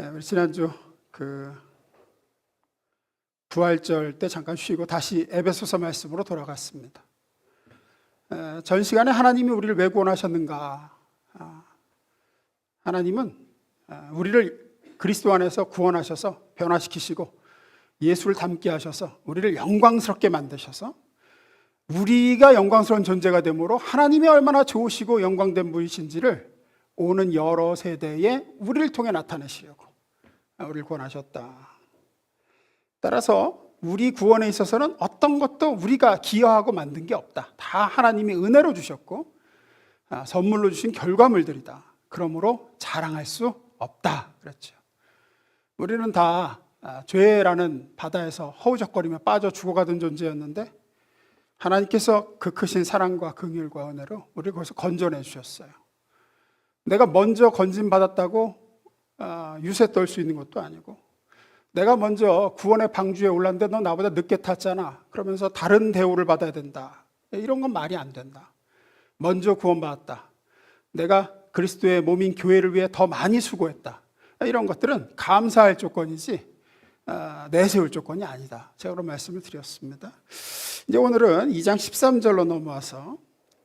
우리 지난주 부활절 때 잠깐 쉬고 다시 에베소서 말씀으로 돌아갔습니다. 전 시간에 하나님이 우리를 왜 구원하셨는가? 하나님은 우리를 그리스도 안에서 구원하셔서 변화시키시고 예수를 닮게 하셔서 우리를 영광스럽게 만드셔서 우리가 영광스러운 존재가 되므로 하나님이 얼마나 좋으시고 영광된 분이신지를 오는 여러 세대에 우리를 통해 나타내시려고 우리를 구원하셨다. 따라서 우리 구원에 있어서는 어떤 것도 우리가 기여하고 만든 게 없다. 다 하나님이 은혜로 주셨고 선물로 주신 결과물들이다. 그러므로 자랑할 수 없다. 그랬죠. 우리는 다 죄라는 바다에서 허우적거리며 빠져 죽어가던 존재였는데 하나님께서 그 크신 사랑과 긍휼과 은혜로 우리를 거기서 건져내 주셨어요. 내가 먼저 건진받았다고 유세 떨 수 있는 것도 아니고, 내가 먼저 구원의 방주에 올랐는데 너 나보다 늦게 탔잖아 그러면서 다른 대우를 받아야 된다, 이런 건 말이 안 된다. 먼저 구원받았다, 내가 그리스도의 몸인 교회를 위해 더 많이 수고했다, 이런 것들은 감사할 조건이지 내세울 조건이 아니다. 제가 그런 말씀을 드렸습니다. 이제 오늘은 2장 13절로 넘어와서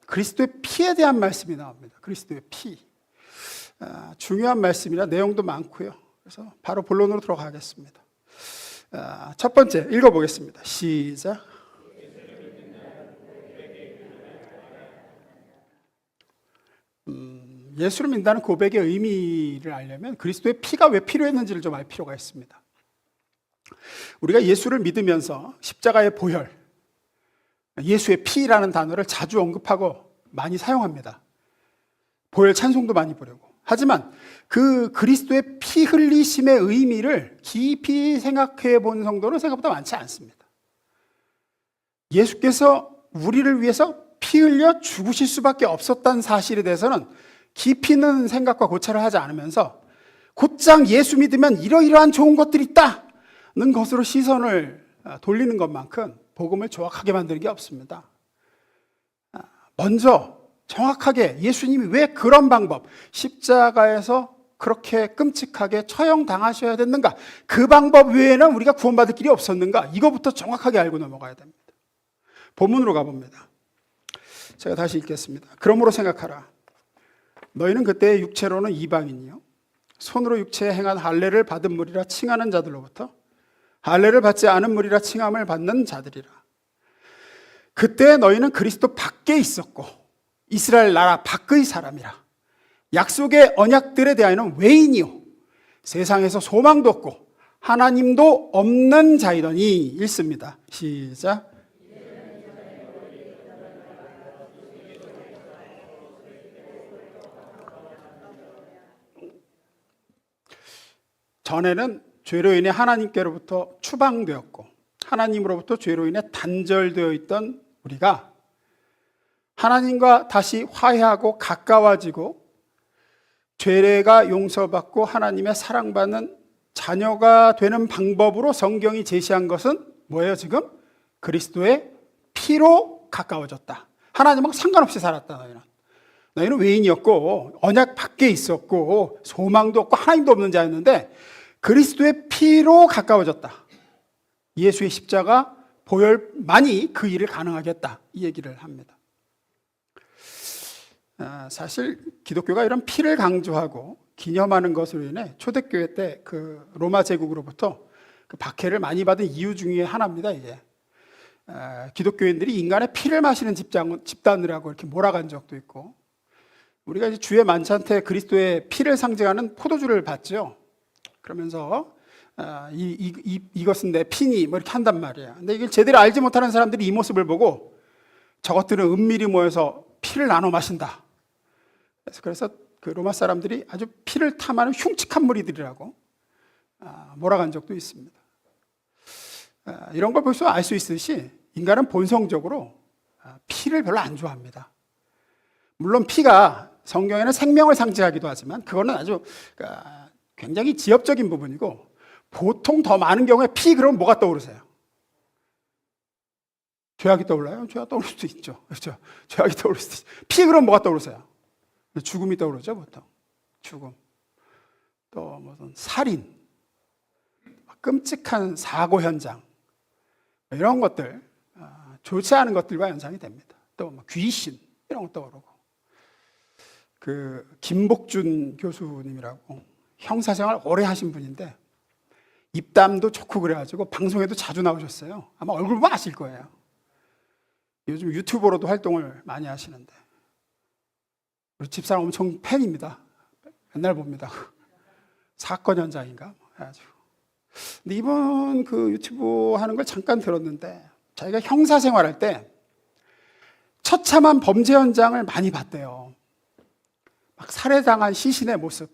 그리스도의 피에 대한 말씀이 나옵니다. 그리스도의 피. 중요한 말씀이라 내용도 많고요. 그래서 바로 본론으로 들어가겠습니다. 첫 번째 읽어보겠습니다. 시작. 예수를 믿는다는 고백의 의미를 알려면 그리스도의 피가 왜 필요했는지를 좀 알 필요가 있습니다. 우리가 예수를 믿으면서 십자가의 보혈, 예수의 피라는 단어를 자주 언급하고 많이 사용합니다. 보혈 찬송도 많이 부르고. 하지만 그 그리스도의 피 흘리심의 의미를 깊이 생각해 본 성도는 생각보다 많지 않습니다. 예수께서 우리를 위해서 피 흘려 죽으실 수밖에 없었다는 사실에 대해서는 깊이 있는 생각과 고찰을 하지 않으면서 곧장 예수 믿으면 이러이러한 좋은 것들이 있다는 것으로 시선을 돌리는 것만큼 복음을 정확하게 만드는 게 없습니다. 먼저 정확하게 예수님이 왜 그런 방법, 십자가에서 그렇게 끔찍하게 처형당하셔야 됐는가, 그 방법 외에는 우리가 구원받을 길이 없었는가, 이거부터 정확하게 알고 넘어가야 됩니다. 본문으로 가봅니다. 제가 다시 읽겠습니다. 그러므로 생각하라. 너희는 그때 육체로는 이방인이요 손으로 육체에 행한 할례를 받은 무리라 칭하는 자들로부터 할례를 받지 않은 무리라 칭함을 받는 자들이라. 그때 너희는 그리스도 밖에 있었고 이스라엘 나라 밖의 사람이라. 약속의 언약들에 대하여는 외인이요 세상에서 소망도 없고 하나님도 없는 자이더니. 읽습니다. 시작. 전에는 죄로 인해 하나님께로부터 추방되었고 하나님으로부터 죄로 인해 단절되어 있던 우리가 하나님과 다시 화해하고 가까워지고 죄가 용서받고 하나님의 사랑받는 자녀가 되는 방법으로 성경이 제시한 것은 뭐예요? 지금 그리스도의 피로 가까워졌다. 하나님하고 상관없이 살았다. 너희는 외인이었고 언약 밖에 있었고 소망도 없고 하나님도 없는 자였는데 그리스도의 피로 가까워졌다. 예수의 십자가 보혈만이 그 일을 가능하게 했다, 이 얘기를 합니다. 사실 기독교가 이런 피를 강조하고 기념하는 것으로 인해 초대교회 때 그 로마 제국으로부터 그 박해를 많이 받은 이유 중에 하나입니다. 이게 기독교인들이 인간의 피를 마시는 집단이라고 이렇게 몰아간 적도 있고, 우리가 이제 주의 만찬 때 그리스도의 피를 상징하는 포도주를 받죠. 그러면서 이것은 내 피니 뭐 이렇게 한단 말이에요. 근데 이걸 제대로 알지 못하는 사람들이 이 모습을 보고 저것들은 은밀히 모여서 피를 나눠 마신다. 그래서 그 로마 사람들이 아주 피를 탐하는 흉측한 무리들이라고 몰아간 적도 있습니다. 이런 걸 벌써 알 수 있듯이 인간은 본성적으로 피를 별로 안 좋아합니다. 물론 피가 성경에는 생명을 상징하기도 하지만 그거는 아주 굉장히 지엽적인 부분이고, 보통 더 많은 경우에 피 그러면 뭐가 떠오르세요? 죄악이 떠올라요? 죄악 떠오를 수도 있죠. 그렇죠? 죄악이 떠오를 수도 있죠. 피 그러면 뭐가 떠오르세요? 죽음이 떠오르죠, 보통. 죽음. 또 무슨 살인, 끔찍한 사고 현장, 이런 것들, 좋지 않은 것들과 연상이 됩니다. 또 귀신 이런 것도 오르고, 그 김복준 교수님이라고 형사생활 오래 하신 분인데 입담도 좋고 그래가지고 방송에도 자주 나오셨어요. 아마 얼굴 보면 아실 거예요. 요즘 유튜버로도 활동을 많이 하시는데 우리 집사람 엄청 팬입니다. 맨날 봅니다. 사건 현장인가 해가지고. 근데 이분 그 유튜브 하는 걸 잠깐 들었는데 자기가 형사 생활할 때 처참한 범죄 현장을 많이 봤대요. 막 살해당한 시신의 모습,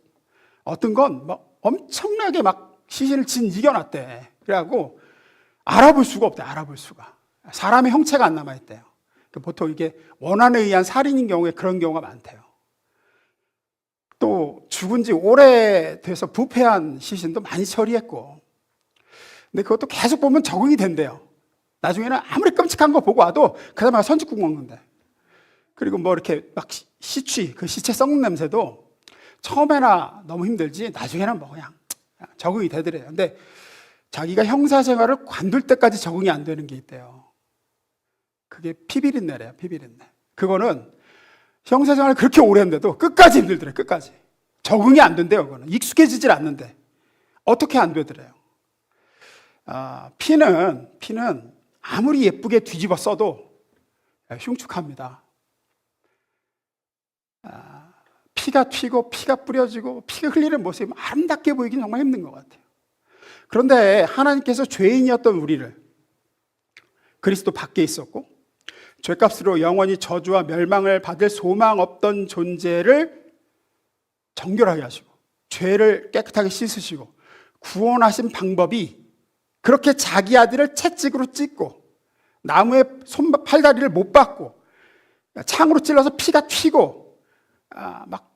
어떤 건 막 엄청나게 막 시신을 이겨놨대. 그래갖고 알아볼 수가 없대. 알아볼 수가. 사람의 형체가 안 남아있대요. 보통 이게 원한에 의한 살인인 경우에 그런 경우가 많대요. 또 죽은 지 오래돼서 부패한 시신도 많이 처리했고, 근데 그것도 계속 보면 적응이 된대요. 나중에는 아무리 끔찍한 거 보고 와도 그 다음에 선짓국 먹는데, 그리고 뭐 이렇게 막 시취, 그 시체 썩는 냄새도 처음에나 너무 힘들지 나중에는 뭐 그냥 적응이 되더래요. 근데 자기가 형사 생활을 관둘 때까지 적응이 안 되는 게 있대요. 그게 피비린내래요. 피비린내. 그거는 형사 생활을 그렇게 오래 했는데도 끝까지 힘들더래요. 끝까지. 적응이 안 된대요. 그거는 익숙해지질 않는데 어떻게 안 되더래요. 피는 아무리 예쁘게 뒤집어 써도 흉측합니다. 피가 튀고 피가 뿌려지고 피가 흘리는 모습이 아름답게 보이긴 정말 힘든 것 같아요. 그런데 하나님께서 죄인이었던 우리를 그리스도 밖에 있었고 죄값으로 영원히 저주와 멸망을 받을 소망 없던 존재를 정결하게 하시고 죄를 깨끗하게 씻으시고 구원하신 방법이 그렇게 자기 아들을 채찍으로 찢고 나무에 팔다리를 못 박고 창으로 찔러서 피가 튀고 막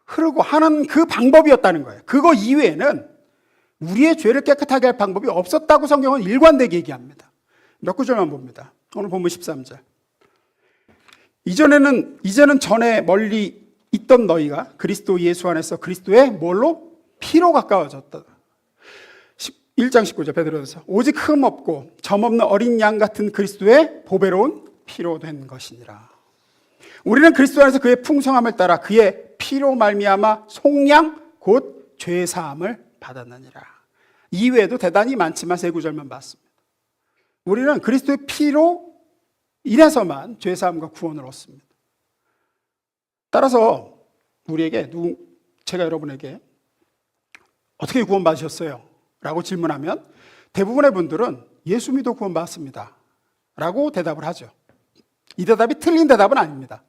흐르고 하는 그 방법이었다는 거예요. 그거 이외에는 우리의 죄를 깨끗하게 할 방법이 없었다고 성경은 일관되게 얘기합니다. 몇 구절만 봅니다. 오늘 본문 13절. 이제는 전에 멀리 있던 너희가 그리스도 예수 안에서 그리스도의 뭘로? 피로 가까워졌다. 1장 19절 베드로전서. 오직 흠 없고 점 없는 어린 양 같은 그리스도의 보배로운 피로 된 것이니라. 우리는 그리스도 안에서 그의 풍성함을 따라 그의 피로 말미암아 속량 곧 죄 사함을 받았느니라. 이외에도 대단히 많지만 세 구절만 봤습니다. 우리는 그리스도의 피로 인해서만 죄 사함과 구원을 얻습니다. 따라서 우리에게 제가 여러분에게 어떻게 구원받으셨어요? 라고 질문하면 대부분의 분들은 예수 믿어 구원받았습니다 라고 대답을 하죠. 이 대답이 틀린 대답은 아닙니다.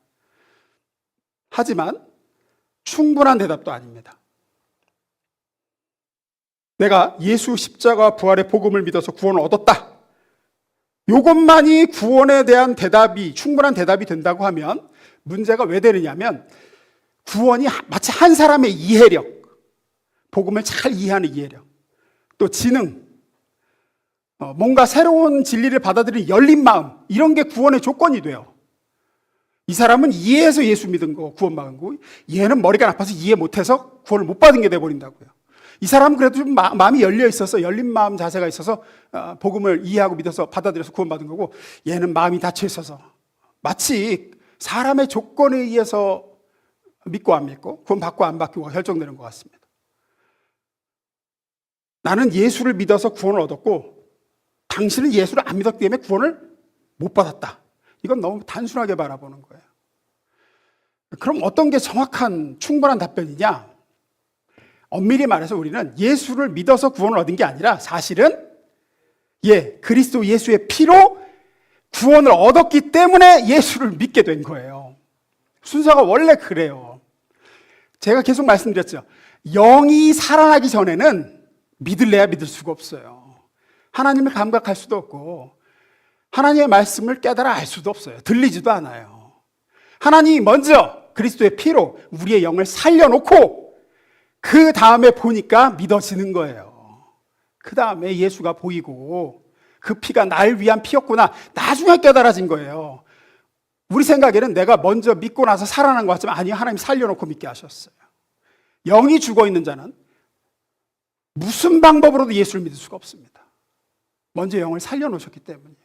하지만 충분한 대답도 아닙니다. 내가 예수 십자가 부활의 복음을 믿어서 구원을 얻었다. 이것만이 구원에 대한 대답이 충분한 대답이 된다고 하면 문제가 왜 되느냐면 구원이 마치 한 사람의 이해력, 복음을 잘 이해하는 이해력, 또 지능, 뭔가 새로운 진리를 받아들이는 열린 마음, 이런 게 구원의 조건이 돼요. 이 사람은 이해해서 예수 믿은 거 구원받은 거고 얘는 머리가 나빠서 이해 못해서 구원을 못 받은 게 돼버린다고요. 이 사람은 그래도 좀 마음이 열려 있어서 열린 마음 자세가 있어서 복음을 이해하고 믿어서 받아들여서 구원받은 거고 얘는 마음이 닫혀 있어서 마치 사람의 조건에 의해서 믿고 안 믿고 구원받고 안 받고가 결정되는 것 같습니다. 나는 예수를 믿어서 구원을 얻었고 당신은 예수를 안 믿었기 때문에 구원을 못 받았다. 이건 너무 단순하게 바라보는 거예요. 그럼 어떤 게 정확한 충분한 답변이냐? 엄밀히 말해서 우리는 예수를 믿어서 구원을 얻은 게 아니라 사실은 그리스도 예수의 피로 구원을 얻었기 때문에 예수를 믿게 된 거예요. 순서가 원래 그래요. 제가 계속 말씀드렸죠. 영이 살아나기 전에는 믿을래야 믿을 수가 없어요. 하나님을 감각할 수도 없고 하나님의 말씀을 깨달아 알 수도 없어요. 들리지도 않아요. 하나님이 먼저 그리스도의 피로 우리의 영을 살려놓고 그 다음에 보니까 믿어지는 거예요. 그 다음에 예수가 보이고 그 피가 날 위한 피였구나. 나중에 깨달아진 거예요. 우리 생각에는 내가 먼저 믿고 나서 살아난 것 같지만 아니요. 하나님이 살려놓고 믿게 하셨어요. 영이 죽어있는 자는 무슨 방법으로도 예수를 믿을 수가 없습니다. 먼저 영을 살려놓으셨기 때문이에요.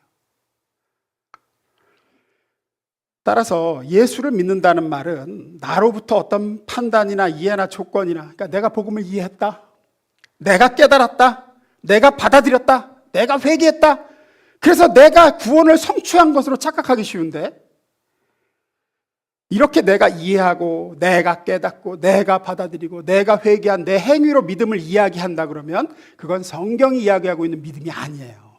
따라서 예수를 믿는다는 말은 나로부터 어떤 판단이나 이해나 조건이나, 그러니까 내가 복음을 이해했다, 내가 깨달았다, 내가 받아들였다, 내가 회개했다, 그래서 내가 구원을 성취한 것으로 착각하기 쉬운데, 이렇게 내가 이해하고 내가 깨닫고 내가 받아들이고 내가 회개한 내 행위로 믿음을 이야기한다 그러면 그건 성경이 이야기하고 있는 믿음이 아니에요.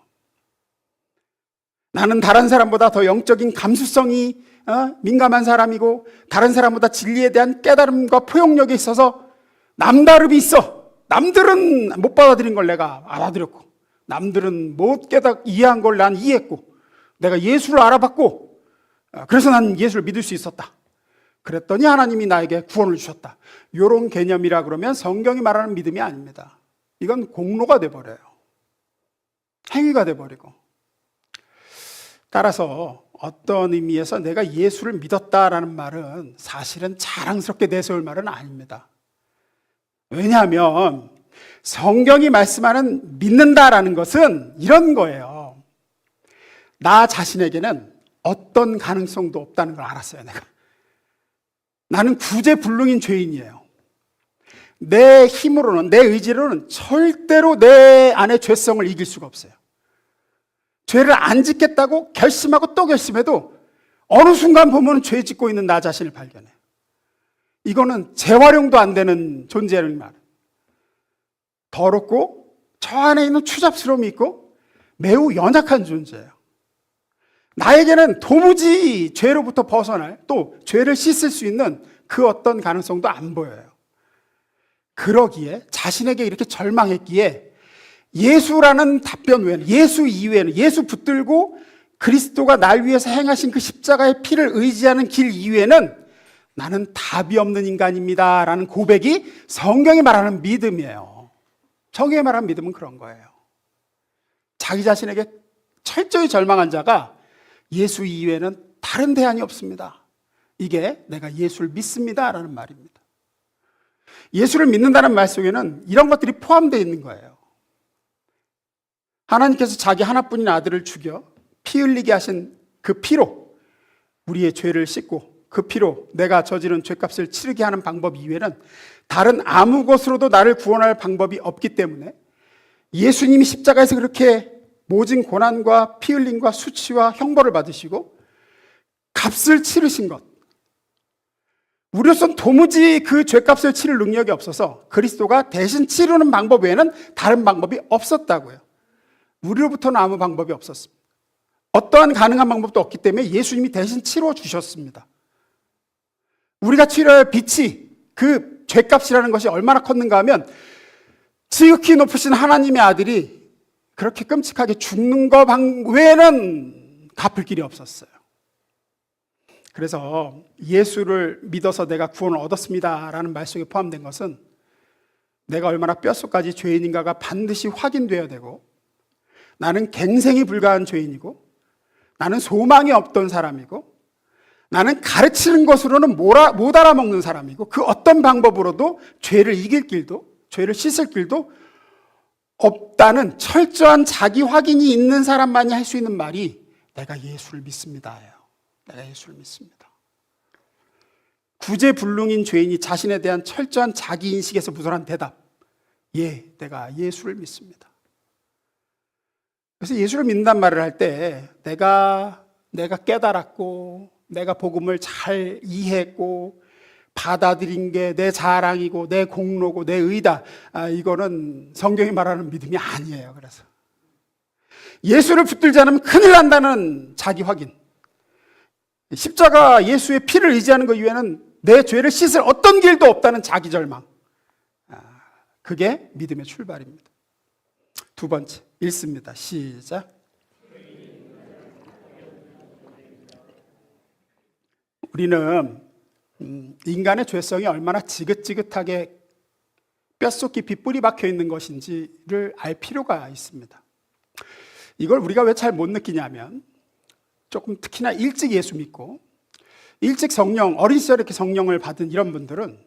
나는 다른 사람보다 더 영적인 감수성이 민감한 사람이고 다른 사람보다 진리에 대한 깨달음과 포용력이 있어서 남다름이 있어. 남들은 못 받아들인 걸 내가 알아들였고 남들은 못 이해한 걸 난 이해했고 내가 예수를 알아봤고 그래서 난 예수를 믿을 수 있었다. 그랬더니 하나님이 나에게 구원을 주셨다. 이런 개념이라 그러면 성경이 말하는 믿음이 아닙니다. 이건 공로가 돼버려요. 행위가 돼버리고. 따라서 어떤 의미에서 내가 예수를 믿었다라는 말은 사실은 자랑스럽게 내세울 말은 아닙니다. 왜냐하면 성경이 말씀하는 믿는다라는 것은 이런 거예요. 나 자신에게는 어떤 가능성도 없다는 걸 알았어요, 내가. 나는 구제불능인 죄인이에요. 내 힘으로는, 내 의지로는 절대로 내 안의 죄성을 이길 수가 없어요. 죄를 안 짓겠다고 결심하고 또 결심해도 어느 순간 보면 죄 짓고 있는 나 자신을 발견해요. 이거는 재활용도 안 되는 존재라는 말. 더럽고 저 안에 있는 추잡스러움이 있고 매우 연약한 존재예요. 나에게는 도무지 죄로부터 벗어날, 또 죄를 씻을 수 있는 그 어떤 가능성도 안 보여요. 그러기에 자신에게 이렇게 절망했기에 예수라는 답변 외에는, 예수 이외에는, 예수 붙들고 그리스도가 날 위해서 행하신 그 십자가의 피를 의지하는 길 이외에는 나는 답이 없는 인간입니다 라는 고백이 성경이 말하는 믿음이에요. 성경이 말하는 믿음은 그런 거예요. 자기 자신에게 철저히 절망한 자가 예수 이외에는 다른 대안이 없습니다. 이게 내가 예수를 믿습니다 라는 말입니다. 예수를 믿는다는 말 속에는 이런 것들이 포함되어 있는 거예요. 하나님께서 자기 하나뿐인 아들을 죽여 피 흘리게 하신 그 피로 우리의 죄를 씻고 그 피로 내가 저지른 죄값을 치르게 하는 방법 이외에는 다른 아무 것으로도 나를 구원할 방법이 없기 때문에 예수님이 십자가에서 그렇게 모진 고난과 피 흘림과 수치와 형벌을 받으시고 값을 치르신 것, 우리로서는 도무지 그 죄값을 치를 능력이 없어서 그리스도가 대신 치르는 방법 외에는 다른 방법이 없었다고요. 우리로부터는 아무 방법이 없었습니다. 어떠한 가능한 방법도 없기 때문에 예수님이 대신 치러 주셨습니다. 우리가 치러야 할 빚이, 그 죄값이라는 것이 얼마나 컸는가 하면 지극히 높으신 하나님의 아들이 그렇게 끔찍하게 죽는 것 외에는 갚을 길이 없었어요. 그래서 예수를 믿어서 내가 구원을 얻었습니다 라는 말 속에 포함된 것은 내가 얼마나 뼛속까지 죄인인가가 반드시 확인되어야 되고, 나는 갱생이 불가한 죄인이고, 나는 소망이 없던 사람이고, 나는 가르치는 것으로는 못 알아먹는 사람이고, 그 어떤 방법으로도 죄를 이길 길도, 죄를 씻을 길도 없다는 철저한 자기 확인이 있는 사람만이 할 수 있는 말이 내가 예수를 믿습니다예요. 내가 예수를 믿습니다. 구제불능인 죄인이 자신에 대한 철저한 자기 인식에서 무선한 대답, 예, 내가 예수를 믿습니다. 그래서 예수를 믿는다는 말을 할 때 내가 깨달았고 내가 복음을 잘 이해했고 받아들인 게 내 자랑이고 내 공로고 내 의다, 이거는 성경이 말하는 믿음이 아니에요. 그래서 예수를 붙들지 않으면 큰일 난다는 자기 확인, 십자가 예수의 피를 의지하는 것 이외에는 내 죄를 씻을 어떤 길도 없다는 자기 절망, 그게 믿음의 출발입니다. 두 번째, 읽습니다. 시작. 우리는 인간의 죄성이 얼마나 지긋지긋하게 뼛속 깊이 뿌리 박혀 있는 것인지를 알 필요가 있습니다. 이걸 우리가 왜 잘 못 느끼냐면, 조금 특히나 일찍 예수 믿고 일찍 성령, 어린 시절에 이렇게 성령을 받은 이런 분들은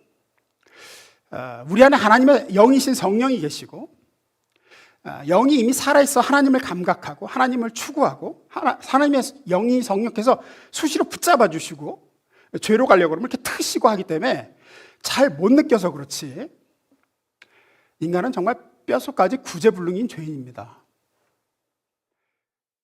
우리 안에 하나님의 영이신 성령이 계시고 영이 이미 살아있어 하나님을 감각하고 하나님을 추구하고 하나님의 영이 성령께서 수시로 붙잡아 주시고 죄로 가려고 그러면 이렇게 트시고 하기 때문에 잘 못 느껴서 그렇지 인간은 정말 뼛속까지 구제불능인 죄인입니다.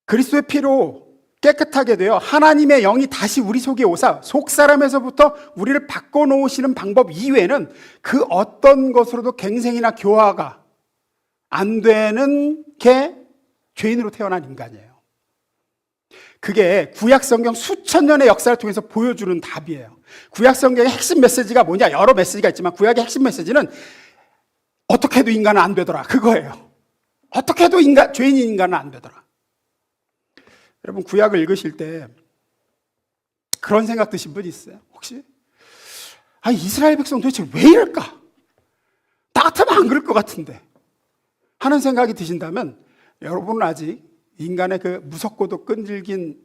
그리스도의 피로 깨끗하게 되어 하나님의 영이 다시 우리 속에 오사 속사람에서부터 우리를 바꿔놓으시는 방법 이외에는 그 어떤 것으로도 갱생이나 교화가 안 되는 게 죄인으로 태어난 인간이에요. 그게 구약성경 수천 년의 역사를 통해서 보여주는 답이에요. 구약성경의 핵심 메시지가 뭐냐? 여러 메시지가 있지만 구약의 핵심 메시지는 어떻게 해도 인간은 안 되더라. 그거예요. 어떻게 해도 죄인인 인간은 안 되더라. 여러분 구약을 읽으실 때 그런 생각 드신 분 있어요? 혹시? 이스라엘 백성 도대체 왜 이럴까? 나 같으면 안 그럴 것 같은데 하는 생각이 드신다면 여러분은 아직 인간의 그 무섭고도 끈질긴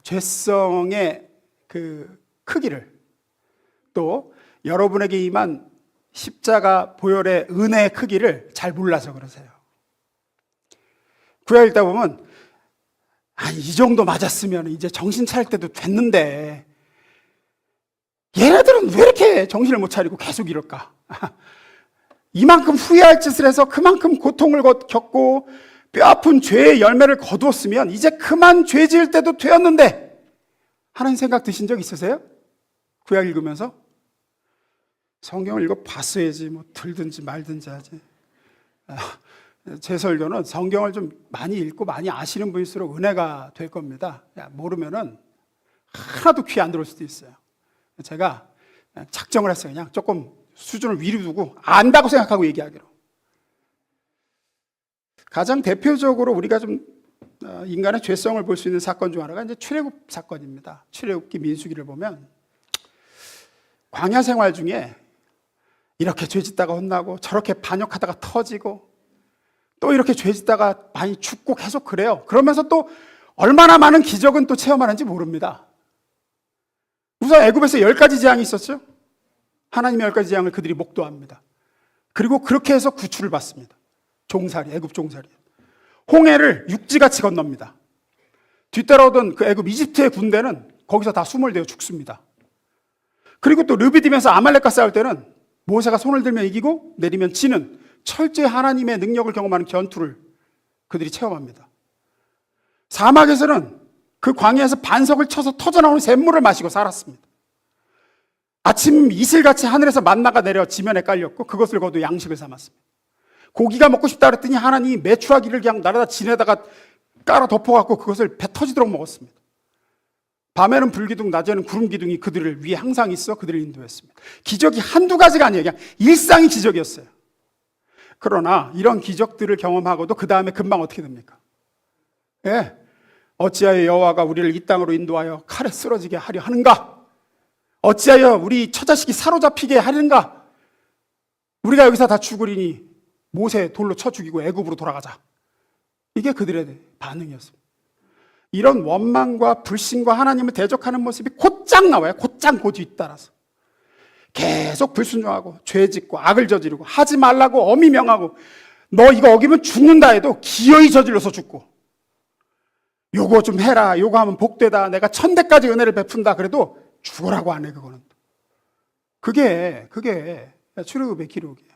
죄성의 그 크기를 또 여러분에게 임한 십자가 보혈의 은혜의 크기를 잘 몰라서 그러세요. 구약 읽다 보면 이 정도 맞았으면 이제 정신 차릴 때도 됐는데 얘네들은 왜 이렇게 정신을 못 차리고 계속 이럴까? 이만큼 후회할 짓을 해서 그만큼 고통을 겪고 뼈아픈 죄의 열매를 거두었으면 이제 그만 죄 지을 때도 되었는데 하는 생각 드신 적 있으세요? 구약 읽으면서? 성경을 읽어봤어야지 뭐 들든지 말든지 하지. 제 설교는 성경을 좀 많이 읽고 많이 아시는 분일수록 은혜가 될 겁니다. 모르면은 하나도 귀 안 들어올 수도 있어요. 제가 작정을 했어요. 그냥 조금 수준을 위로 두고 안다고 생각하고 얘기하기로. 가장 대표적으로 우리가 좀 인간의 죄성을 볼 수 있는 사건 중 하나가 이제 출애굽 사건입니다. 출애굽기 민수기를 보면 광야 생활 중에 이렇게 죄짓다가 혼나고 저렇게 반역하다가 터지고 또 이렇게 죄짓다가 많이 죽고 계속 그래요. 그러면서 또 얼마나 많은 기적은 또 체험하는지 모릅니다. 우선 애굽에서 10가지 재앙이 있었죠. 하나님의 10가지 재앙을 그들이 목도합니다. 그리고 그렇게 해서 구출을 받습니다. 종살이, 애굽 종살이. 홍해를 육지같이 건넙니다. 뒤따라오던 그 애굽 이집트의 군대는 거기서 다 수몰되어 죽습니다. 그리고 또 르비딤에서 아말렉과 싸울 때는 모세가 손을 들면 이기고 내리면 지는 철저히 하나님의 능력을 경험하는 전투를 그들이 체험합니다. 사막에서는 그 광야에서 반석을 쳐서 터져나오는 샘물을 마시고 살았습니다. 아침 이슬같이 하늘에서 만나가 내려 지면에 깔렸고 그것을 거두 양식을 삼았습니다. 고기가 먹고 싶다 그랬더니 하나님이 메추라기를 그냥 날아다 진에다가 깔아 덮어갖고 그것을 배 터지도록 먹었습니다. 밤에는 불기둥, 낮에는 구름기둥이 그들을 위에 항상 있어 그들을 인도했습니다. 기적이 한두 가지가 아니에요. 그냥 일상이 기적이었어요. 그러나 이런 기적들을 경험하고도 그 다음에 금방 어떻게 됩니까? 어찌하여 여호와가 우리를 이 땅으로 인도하여 칼에 쓰러지게 하려 하는가? 어찌하여 우리 처자식이 사로잡히게 하는가? 우리가 여기서 다 죽으리니 모세 돌로 쳐 죽이고 애굽으로 돌아가자. 이게 그들의 반응이었습니다. 이런 원망과 불신과 하나님을 대적하는 모습이 곧장 나와요. 곧장 그 뒤따라서. 계속 불순종하고 죄짓고 악을 저지르고 하지 말라고 엄히 명하고 너 이거 어기면 죽는다 해도 기어이 저질러서 죽고 요거 좀 해라, 요거 하면 복되다, 내가 1000대까지 은혜를 베푼다 그래도 죽으라고 안 해. 그거는 그게 출애굽의 기록이에요.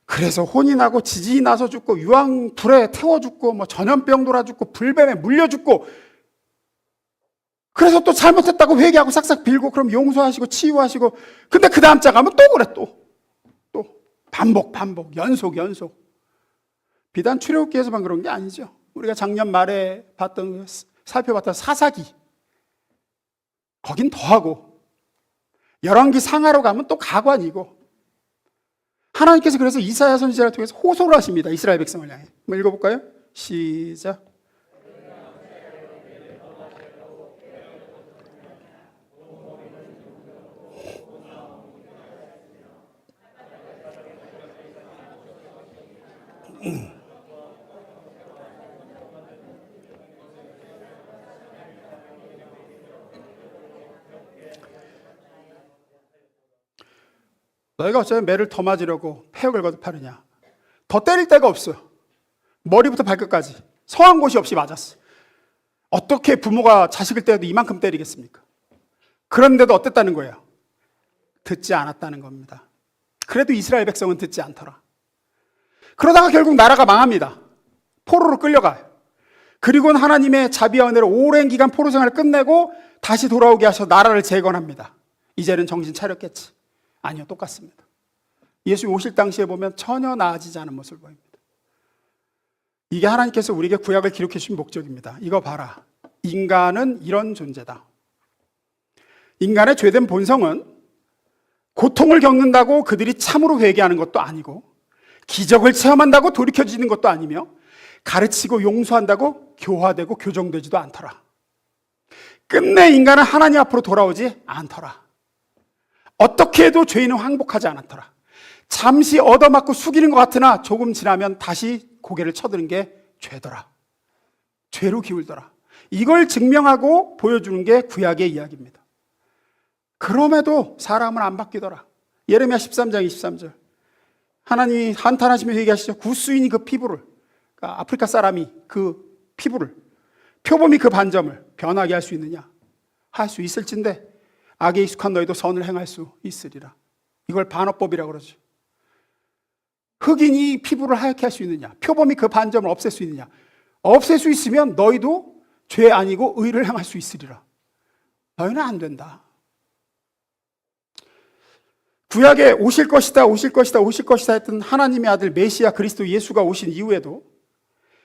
그래서 혼이 나고 지진이 나서 죽고 유황 불에 태워 죽고 뭐 전염병 돌아 죽고 불뱀에 물려 죽고 그래서 또 잘못했다고 회개하고 싹싹 빌고 그럼 용서하시고 치유하시고 근데 그 다음 장 가면 또 그래 또 반복 연속 비단 출애굽기에서만 그런 게 아니죠. 우리가 작년 말에 살펴봤던 사사기 거긴 더하고 열왕기 상하로 가면 또 가관이고 하나님께서 그래서 이사야 선지자를 통해서 호소를 하십니다. 이스라엘 백성을 향해. 한번 읽어볼까요? 시작. 너희가 어쩌면 매를 더 맞으려고 폐역을 거듭하느냐. 더 때릴 데가 없어. 머리부터 발끝까지 성한 곳이 없이 맞았어. 어떻게 부모가 자식을 때려도 이만큼 때리겠습니까? 그런데도 어땠다는 거예요? 듣지 않았다는 겁니다. 그래도 이스라엘 백성은 듣지 않더라. 그러다가 결국 나라가 망합니다. 포로로 끌려가요. 그리고는 하나님의 자비와 은혜로 오랜 기간 포로 생활을 끝내고 다시 돌아오게 하셔서 나라를 재건합니다. 이제는 정신 차렸겠지. 아니요, 똑같습니다. 예수님 오실 당시에 보면 전혀 나아지지 않은 모습을 보입니다. 이게 하나님께서 우리에게 구약을 기록해 주신 목적입니다. 이거 봐라. 인간은 이런 존재다. 인간의 죄된 본성은 고통을 겪는다고 그들이 참으로 회개하는 것도 아니고, 기적을 체험한다고 돌이켜지는 것도 아니며, 가르치고 용서한다고 교화되고 교정되지도 않더라. 끝내 인간은 하나님 앞으로 돌아오지 않더라. 어떻게 해도 죄인은 항복하지 않았더라. 잠시 얻어맞고 숙이는 것 같으나 조금 지나면 다시 고개를 쳐드는 게 죄더라. 죄로 기울더라. 이걸 증명하고 보여주는 게 구약의 이야기입니다. 그럼에도 사람은 안 바뀌더라. 예레미야 13장 23절. 하나님이 한탄하시며 얘기하시죠. 구수인이 그 피부를, 그러니까 아프리카 사람이 그 피부를, 표범이 그 반점을 변하게 할 수 있느냐? 할 수 있을진데 악에 익숙한 너희도 선을 행할 수 있으리라. 이걸 반어법이라고 그러죠. 흑인이 피부를 하얗게 할 수 있느냐? 표범이 그 반점을 없앨 수 있느냐? 없앨 수 있으면 너희도 죄 아니고 의를 행할 수 있으리라. 너희는 안 된다. 구약에 오실 것이다, 오실 것이다, 오실 것이다 했던 하나님의 아들 메시아 그리스도 예수가 오신 이후에도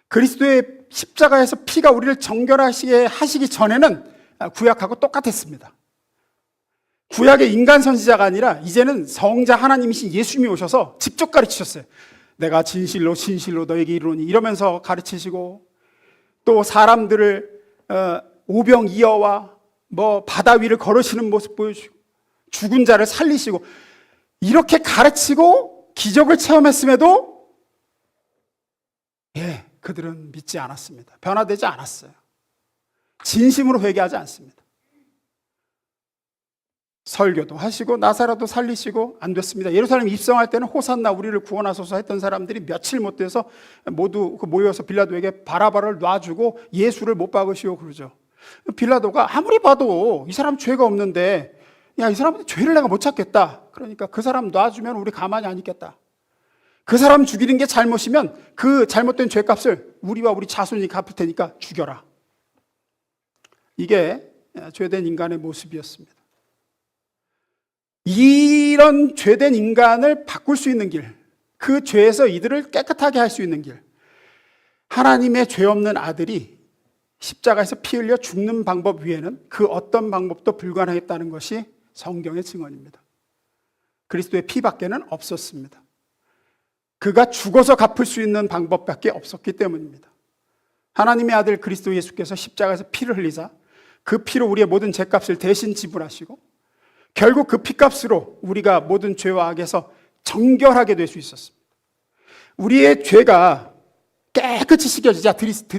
그리스도의 십자가에서 피가 우리를 정결하시게 하시기 전에는 구약하고 똑같았습니다. 구약의 인간 선지자가 아니라 이제는 성자 하나님이신 예수님이 오셔서 직접 가르치셨어요. 내가 진실로 진실로 너에게 이르노니 이러면서 가르치시고, 또 사람들을 오병이어와 바다 위를 걸으시는 모습 보여주시고, 죽은 자를 살리시고, 이렇게 가르치고 기적을 체험했음에도 그들은 믿지 않았습니다. 변화되지 않았어요. 진심으로 회개하지 않습니다. 설교도 하시고 나사로도 살리시고 안 됐습니다. 예루살렘 입성할 때는 호산나 우리를 구원하소서 했던 사람들이 며칠 못 돼서 모두 모여서 빌라도에게 바라바를 놔주고 예수를 못 박으시오 그러죠. 빌라도가 아무리 봐도 이 사람 죄가 없는데, 야, 이 사람 죄를 내가 못 찾겠다. 그러니까 그 사람 놔주면 우리 가만히 안 있겠다. 그 사람 죽이는 게 잘못이면 그 잘못된 죄값을 우리와 우리 자손이 갚을 테니까 죽여라. 이게 죄된 인간의 모습이었습니다. 이런 죄된 인간을 바꿀 수 있는 길, 그 죄에서 이들을 깨끗하게 할 수 있는 길, 하나님의 죄 없는 아들이 십자가에서 피 흘려 죽는 방법 위에는 그 어떤 방법도 불가능했다는 것이 성경의 증언입니다. 그리스도의 피밖에는 없었습니다. 그가 죽어서 갚을 수 있는 방법밖에 없었기 때문입니다. 하나님의 아들 그리스도 예수께서 십자가에서 피를 흘리사 그 피로 우리의 모든 죄값을 대신 지불하시고, 결국 그 피값으로 우리가 모든 죄와 악에서 정결하게 될 수 있었습니다. 우리의 죄가 깨끗이 씻겨지자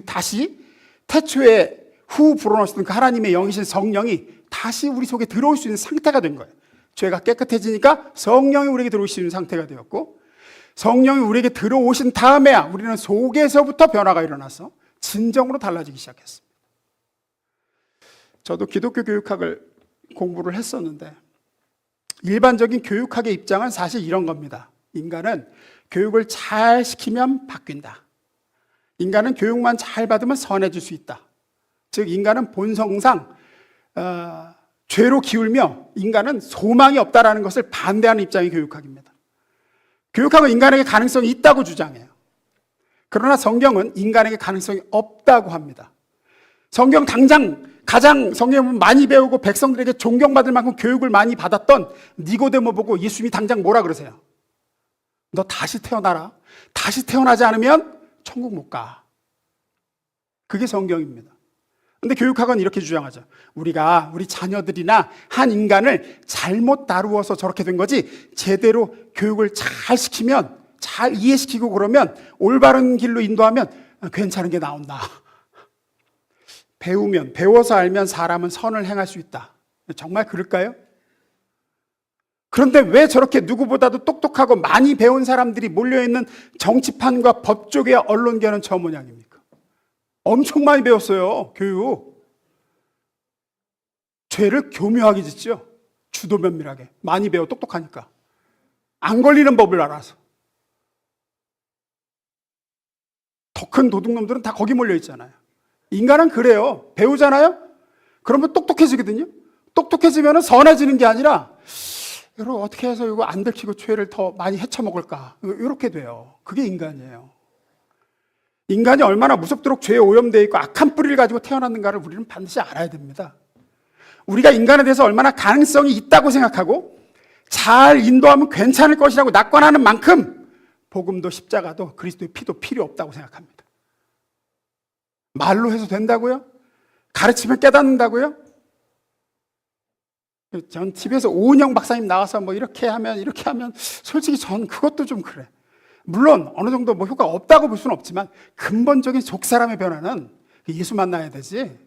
다시 태초에 후 불어넣으시던 그 하나님의 영이신 성령이 다시 우리 속에 들어올 수 있는 상태가 된 거예요. 죄가 깨끗해지니까 성령이 우리에게 들어올 수 있는 상태가 되었고, 성령이 우리에게 들어오신 다음에야 우리는 속에서부터 변화가 일어나서 진정으로 달라지기 시작했습니다. 저도 기독교 교육학을 공부를 했었는데, 일반적인 교육학의 입장은 사실 이런 겁니다. 인간은 교육을 잘 시키면 바뀐다. 인간은 교육만 잘 받으면 선해질 수 있다. 즉 인간은 본성상 죄로 기울며 인간은 소망이 없다라는 것을 반대하는 입장이 교육학입니다. 교육학은 인간에게 가능성이 있다고 주장해요. 그러나 성경은 인간에게 가능성이 없다고 합니다. 성경 당장 가장 성경을 많이 배우고 백성들에게 존경받을 만큼 교육을 많이 받았던 니고데모 보고 예수님이 당장 뭐라 그러세요? 너 다시 태어나라. 다시 태어나지 않으면 천국 못 가. 그게 성경입니다. 근데 교육학은 이렇게 주장하죠. 우리가 우리 자녀들이나 한 인간을 잘못 다루어서 저렇게 된 거지, 제대로 교육을 잘 시키면, 잘 이해시키고 그러면, 올바른 길로 인도하면 괜찮은 게 나온다. 배워서 알면 사람은 선을 행할 수 있다. 정말 그럴까요? 그런데 왜 저렇게 누구보다도 똑똑하고 많이 배운 사람들이 몰려있는 정치판과 법조계, 언론계는 저 모양입니까? 엄청 많이 배웠어요, 교육. 죄를 교묘하게 짓죠. 주도 면밀하게. 많이 배워 똑똑하니까. 안 걸리는 법을 알아서. 더 큰 도둑놈들은 다 거기 몰려있잖아요. 인간은 그래요. 배우잖아요? 그러면 똑똑해지거든요. 똑똑해지면 선해지는 게 아니라 여러분 어떻게 해서 이거 안 들키고 죄를 더 많이 헤쳐먹을까, 이렇게 돼요. 그게 인간이에요. 인간이 얼마나 무섭도록 죄에 오염되어 있고 악한 뿌리를 가지고 태어났는가를 우리는 반드시 알아야 됩니다. 우리가 인간에 대해서 얼마나 가능성이 있다고 생각하고 잘 인도하면 괜찮을 것이라고 낙관하는 만큼 복음도 십자가도 그리스도의 피도 필요 없다고 생각합니다. 말로 해서 된다고요? 가르치면 깨닫는다고요? 전 TV에서 오은영 박사님 나와서 뭐 이렇게 하면 솔직히 전 그것도 좀 그래. 물론 어느 정도 뭐 효과가 없다고 볼 수는 없지만 근본적인 족사람의 변화는 예수 만나야 되지.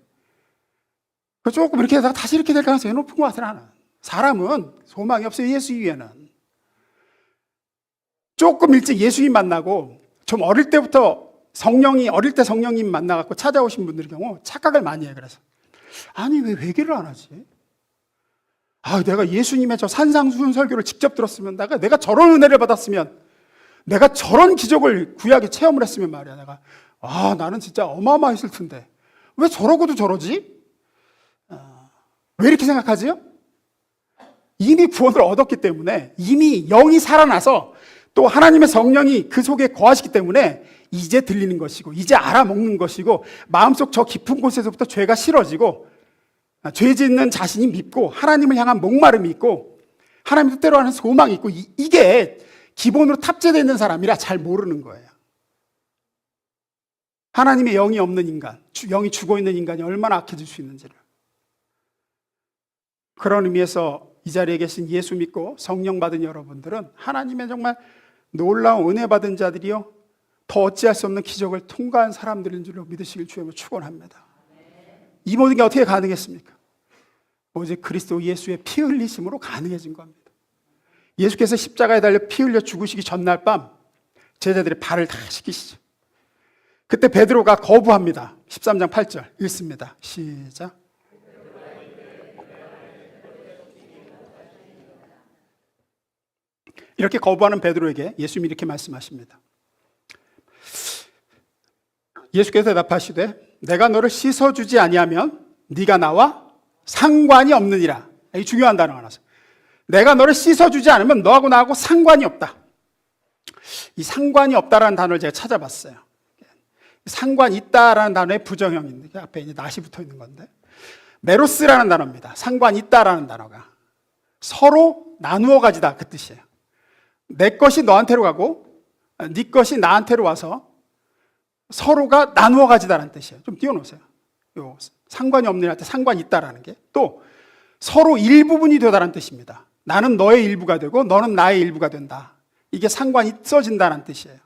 조금 이렇게 하다가 다시 이렇게 될 가능성이 높은 것 같아. 나는 사람은 소망이 없어요. 예수 위에는. 조금 일찍 예수님 만나고 좀 어릴 때 성령님 만나갖고 찾아오신 분들의 경우 착각을 많이 해요. 그래서 아니 왜 회개를 안 하지? 내가 예수님의 저 산상수훈 설교를 직접 들었으면, 내가 저런 은혜를 받았으면, 내가 저런 기적을 구약에 체험을 했으면 말이야. 나는 진짜 어마어마했을 텐데 왜 저러고도 저러지? 왜 이렇게 생각하지요? 이미 구원을 얻었기 때문에, 이미 영이 살아나서 또 하나님의 성령이 그 속에 거하시기 때문에 이제 들리는 것이고, 이제 알아먹는 것이고, 마음속 저 깊은 곳에서부터 죄가 싫어지고, 죄 짓는 자신이 밉고, 하나님을 향한 목마름이 있고, 하나님 뜻대로 하는 소망이 있고, 이게 기본으로 탑재되어 있는 사람이라 잘 모르는 거예요. 하나님의 영이 없는 인간, 영이 죽어 있는 인간이 얼마나 악해질 수 있는지를. 그런 의미에서 이 자리에 계신 예수 믿고 성령 받은 여러분들은 하나님의 정말 놀라운 은혜 받은 자들이요, 더 어찌할 수 없는 기적을 통과한 사람들인 줄로 믿으시길 주님으로 축원합니다. 이 모든 게 어떻게 가능했습니까? 오직 그리스도 예수의 피 흘리심으로 가능해진 겁니다. 예수께서 십자가에 달려 피 흘려 죽으시기 전날 밤 제자들의 발을 다 씻기시죠. 그때 베드로가 거부합니다. 13장 8절 읽습니다. 시작. 이렇게 거부하는 베드로에게 예수님이 이렇게 말씀하십니다. 예수께서 대답하시되 내가 너를 씻어주지 아니하면 네가 나와 상관이 없느니라. 이 중요한 단어가 나서 내가 너를 씻어주지 않으면 너하고 나하고 상관이 없다. 이 상관이 없다라는 단어를 제가 찾아봤어요. 상관이 있다라는 단어의 부정형인데 앞에 이제 낫이 붙어 있는 건데, 메로스라는 단어입니다. 상관이 있다라는 단어가 서로 나누어 가지다 그 뜻이에요. 내 것이 너한테로 가고 네 것이 나한테로 와서 서로가 나누어 가지다라는 뜻이에요. 좀 띄워놓으세요. 요 상관이 없는 애한테 상관이 있다라는 게 또 서로 일부분이 되다라는 뜻입니다. 나는 너의 일부가 되고 너는 나의 일부가 된다. 이게 상관이 있어진다는 뜻이에요.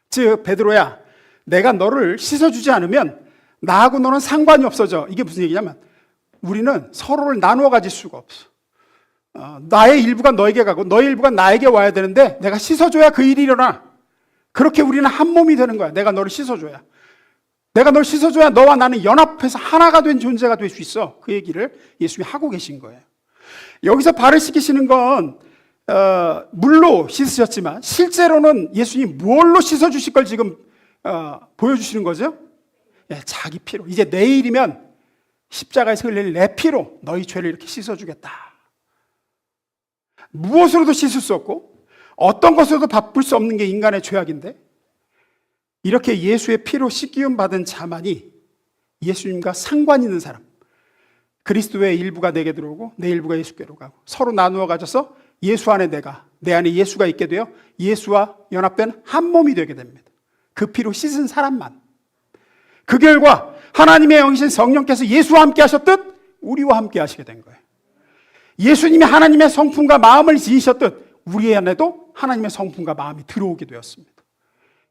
즉 베드로야, 내가 너를 씻어주지 않으면 나하고 너는 상관이 없어져. 이게 무슨 얘기냐면 우리는 서로를 나누어 가질 수가 없어. 나의 일부가 너에게 가고 너의 일부가 나에게 와야 되는데 내가 씻어줘야 그 일이 일어나. 그렇게 우리는 한 몸이 되는 거야. 내가 너를 씻어줘야. 내가 널 씻어줘야 너와 나는 연합해서 하나가 된 존재가 될 수 있어. 그 얘기를 예수님이 하고 계신 거예요. 여기서 발을 씻기시는 건 물로 씻으셨지만 실제로는 예수님이 뭘로 씻어주실 걸 지금 보여주시는 거죠? 자기 피로. 이제 내일이면 십자가에서 흘릴 내 피로 너희 죄를 이렇게 씻어주겠다. 무엇으로도 씻을 수 없고 어떤 것으로도 바꿀 수 없는 게 인간의 죄악인데, 이렇게 예수의 피로 씻기움 받은 자만이 예수님과 상관 있는 사람, 그리스도의 일부가 내게 들어오고 내 일부가 예수께로 가고 서로 나누어 가져서 예수 안에 내가, 내 안에 예수가 있게 되어 예수와 연합된 한 몸이 되게 됩니다. 그 피로 씻은 사람만. 그 결과 하나님의 영이신 성령께서 예수와 함께 하셨듯 우리와 함께 하시게 된 거예요. 예수님이 하나님의 성품과 마음을 지으셨듯 우리 안에도 하나님의 성품과 마음이 들어오게 되었습니다.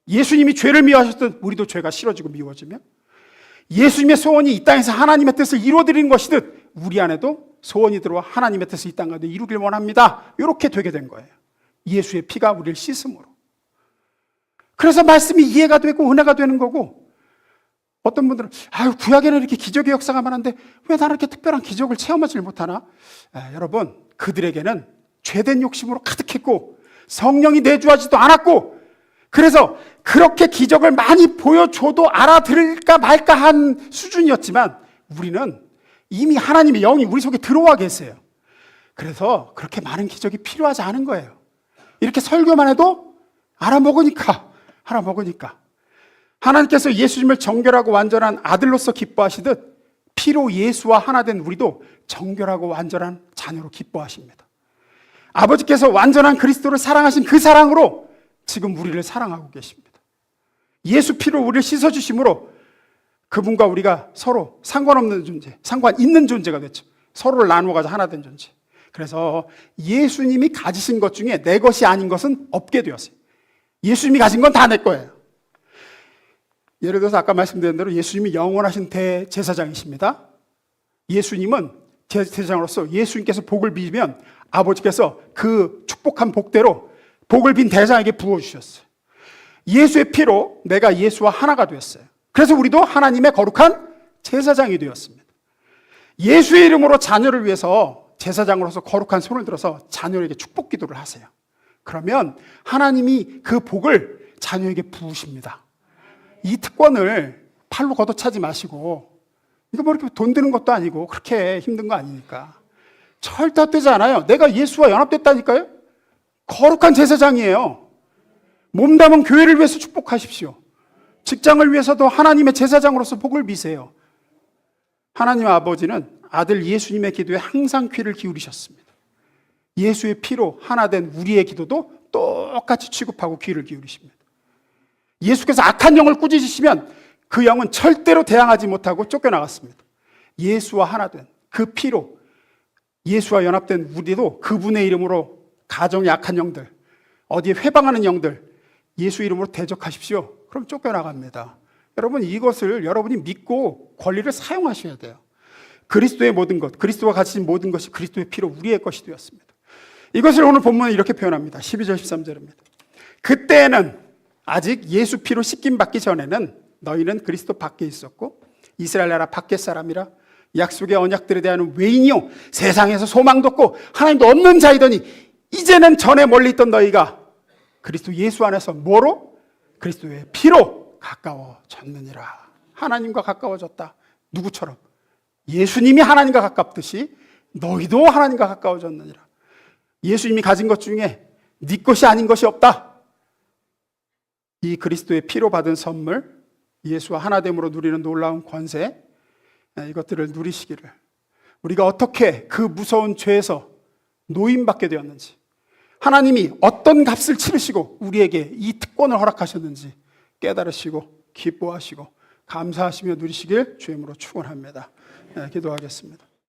예수님이 죄를 미워하셨듯 우리도 죄가 싫어지고 미워지며, 예수님의 소원이 이 땅에서 하나님의 뜻을 이루어드리는 것이듯 우리 안에도 소원이 들어와 하나님의 뜻을 이 땅 가운데 이루길 원합니다. 이렇게 되게 된 거예요. 예수의 피가 우리를 씻음으로. 그래서 말씀이 이해가 되고 은혜가 되는 거고, 어떤 분들은 구약에는 이렇게 기적의 역사가 많은데 왜 나는 이렇게 특별한 기적을 체험하지 못하나? 여러분, 그들에게는 죄된 욕심으로 가득했고 성령이 내주하지도 않았고, 그래서 그렇게 기적을 많이 보여줘도 알아들을까 말까 한 수준이었지만, 우리는 이미 하나님의 영이 우리 속에 들어와 계세요. 그래서 그렇게 많은 기적이 필요하지 않은 거예요. 이렇게 설교만 해도 알아먹으니까. 하나님께서 예수님을 정결하고 완전한 아들로서 기뻐하시듯 피로 예수와 하나 된 우리도 정결하고 완전한 자녀로 기뻐하십니다. 아버지께서 완전한 그리스도를 사랑하신 그 사랑으로 지금 우리를 사랑하고 계십니다. 예수 피로 우리를 씻어주심으로 그분과 우리가 서로 상관없는 존재, 상관 있는 존재가 됐죠. 서로를 나누어가지고 하나 된 존재. 그래서 예수님이 가지신 것 중에 내 것이 아닌 것은 없게 되었어요. 예수님이 가진 건 다 내 거예요. 예를 들어서 아까 말씀드린 대로 예수님이 영원하신 대제사장이십니다. 예수님은 제사장으로서 예수님께서 복을 비면 아버지께서 그 축복한 복대로 복을 빈 대장에게 부어주셨어요. 예수의 피로 내가 예수와 하나가 되었어요. 그래서 우리도 하나님의 거룩한 제사장이 되었습니다. 예수의 이름으로 자녀를 위해서 제사장으로서 거룩한 손을 들어서 자녀에게 축복 기도를 하세요. 그러면 하나님이 그 복을 자녀에게 부으십니다. 이 특권을 팔로 걷어차지 마시고, 이거 뭐 이렇게 돈 드는 것도 아니고 그렇게 힘든 거 아니니까 절대 되지 않아요. 내가 예수와 연합됐다니까요. 거룩한 제사장이에요. 몸담은 교회를 위해서 축복하십시오. 직장을 위해서도 하나님의 제사장으로서 복을 비세요. 하나님 아버지는 아들 예수님의 기도에 항상 귀를 기울이셨습니다. 예수의 피로 하나 된 우리의 기도도 똑같이 취급하고 귀를 기울이십니다. 예수께서 악한 영을 꾸짖으시면 그 영은 절대로 대항하지 못하고 쫓겨나갔습니다. 예수와 하나 된 그 피로 예수와 연합된 우리도 그분의 이름으로 가정의 악한 영들, 어디에 회방하는 영들 예수 이름으로 대적하십시오. 그럼 쫓겨나갑니다. 여러분, 이것을 여러분이 믿고 권리를 사용하셔야 돼요. 그리스도의 모든 것, 그리스도가 가지신 모든 것이 그리스도의 피로 우리의 것이 되었습니다. 이것을 오늘 본문은 이렇게 표현합니다. 12절 13절입니다. 그때는 아직 예수 피로 씻김 받기 전에는 너희는 그리스도 밖에 있었고 이스라엘 나라 밖의 사람이라 약속의 언약들에 대한 외인이요 세상에서 소망도 없고 하나님도 없는 자이더니 이제는 전에 멀리 있던 너희가 그리스도 예수 안에서 뭐로? 그리스도의 피로 가까워졌느니라. 하나님과 가까워졌다. 누구처럼? 예수님이 하나님과 가깝듯이 너희도 하나님과 가까워졌느니라. 예수님이 가진 것 중에 네 것이 아닌 것이 없다. 이 그리스도의 피로 받은 선물, 예수와 하나됨으로 누리는 놀라운 권세, 이것들을 누리시기를, 우리가 어떻게 그 무서운 죄에서 노임받게 되었는지, 하나님이 어떤 값을 치르시고 우리에게 이 특권을 허락하셨는지 깨달으시고 기뻐하시고 감사하시며 누리시길 주의 이름으로 축원합니다. 기도하겠습니다.